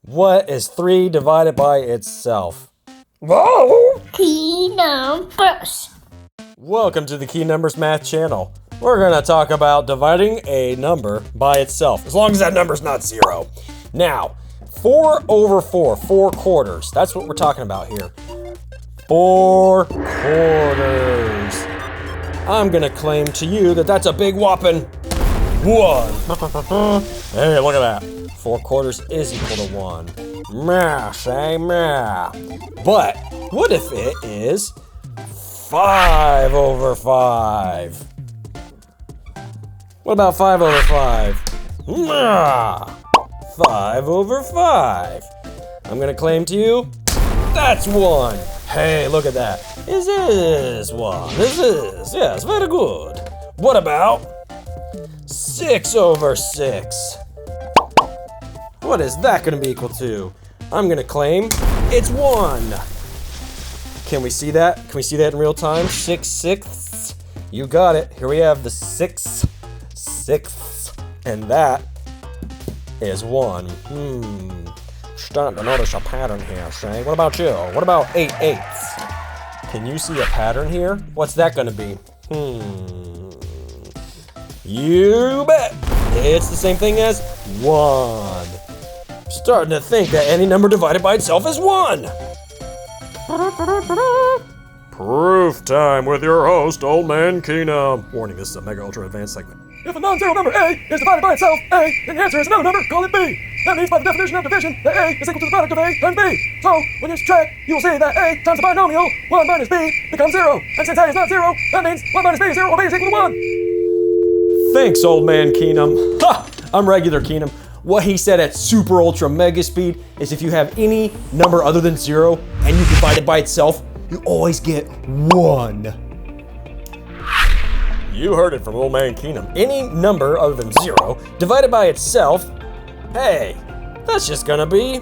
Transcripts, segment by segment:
What is 3 divided by itself? Whoa! Keenumbers. Welcome to the Keenumbers Math channel. We're going to talk about dividing a number by itself, as long as that number's not 0. Now, 4 over 4, 4 quarters. That's what we're talking about here. 4 quarters. I'm going to claim to you that that's a big whopping 1. Hey, look at that. 4 quarters is equal to 1. Meh, say meh. But what if it is 5 over 5? What about 5 over 5? Meh. 5 over 5. I'm gonna claim to you, that's 1. Hey, look at that. This is 1. This is, yes, very good. What about 6 over 6? What is that gonna be equal to? I'm gonna claim it's 1. Can we see that? Can we see that in real time? 6 sixths. You got it. Here we have the 6 sixths, and that is 1. Starting to notice a pattern here, Shay. What about you? What about 8 eighths? Can you see a pattern here? What's that gonna be? You bet. It's the same thing as 1. Starting to think that any number divided by itself is 1. Proof time with your host, Old Man Keenum. Warning, this is a mega ultra advanced segment. If a non-zero number A is divided by itself, A, then the answer is another number, call it B. That means by the definition of division, that A is equal to the product of A times B. So, when you subtract, you will see that A times the binomial, 1 minus B, becomes 0. And since A is not 0, that means 1 minus B is 0, or B is equal to 1. Thanks, Old Man Keenum. Ha! I'm regular Keenum. What he said at super ultra mega speed is if you have any number other than 0 and you divide it by itself, you always get 1. You heard it from Old Man Keenum. Any number other than 0 divided by itself, hey, that's just gonna be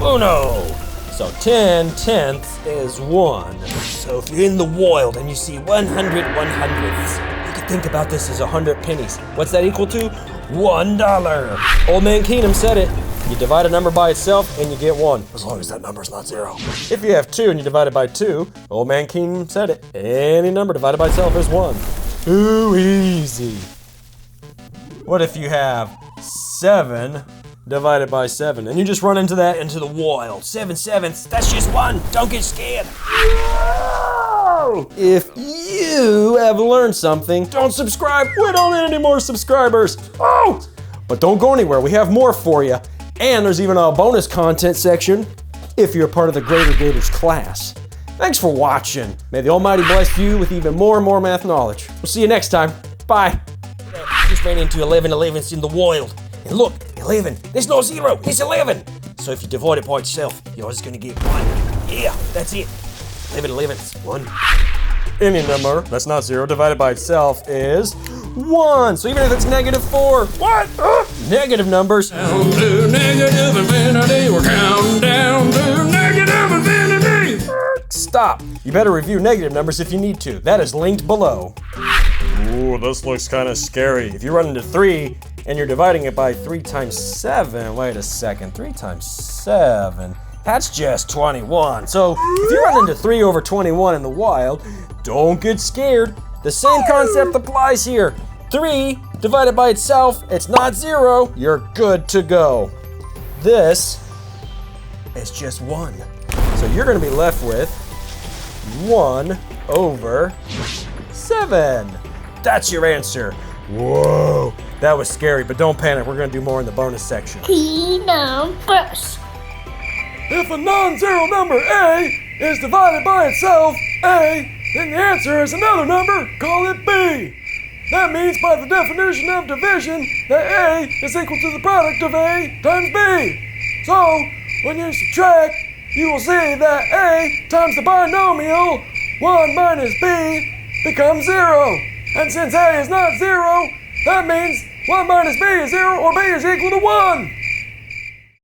uno. So 10 tenths is 1. So if you're in the wild and you see 100 100ths, you can think about this as 100 pennies. What's that equal to? $1. Old Man Keenum said it. You divide a number by itself and you get 1, as long as that number's not 0. If you have 2 and you divide it by 2, Old Man Keenum said it. Any number divided by itself is 1. Too easy. What if you have 7 divided by 7 and you just run into that into the wild? 7 sevenths, that's just 1. Don't get scared. If you have learned something, don't subscribe. We don't need any more subscribers. Oh! But don't go anywhere. We have more for you. And there's even a bonus content section if you're a part of the Greater Gators class. Thanks for watching. May the Almighty bless you with even more and more math knowledge. We'll see you next time. Bye. I just ran into 11 11s in the wild. And look, 11. There's no 0. It's 11. So if you divide it by itself, you're always going to get 1. Yeah, that's it. 11 11s. 1. Any number that's not 0 divided by itself is 1. So even if it's -4, what? Negative numbers. Down to negative infinity. We're counting down to negative infinity. Stop. You better review negative numbers if you need to. That is linked below. Ooh, this looks kind of scary. If you run into 3 and you're dividing it by 3 times 7, wait a second, 3 times 7, that's just 21. So if you run into 3 over 21 in the wild, don't get scared. The same concept applies here. 3 divided by itself, it's not 0, you're good to go. This is just 1. So you're gonna be left with 1 over 7. That's your answer. Whoa, that was scary, but don't panic. We're gonna do more in the bonus section. Keenumbers. If a non-zero number A is divided by itself, A, then the answer is another number, call it B. That means by the definition of division, that A is equal to the product of A times B. So, when you subtract, you will see that A times the binomial, 1 minus B, becomes 0. And since A is not 0, that means 1 minus B is 0, or B is equal to 1.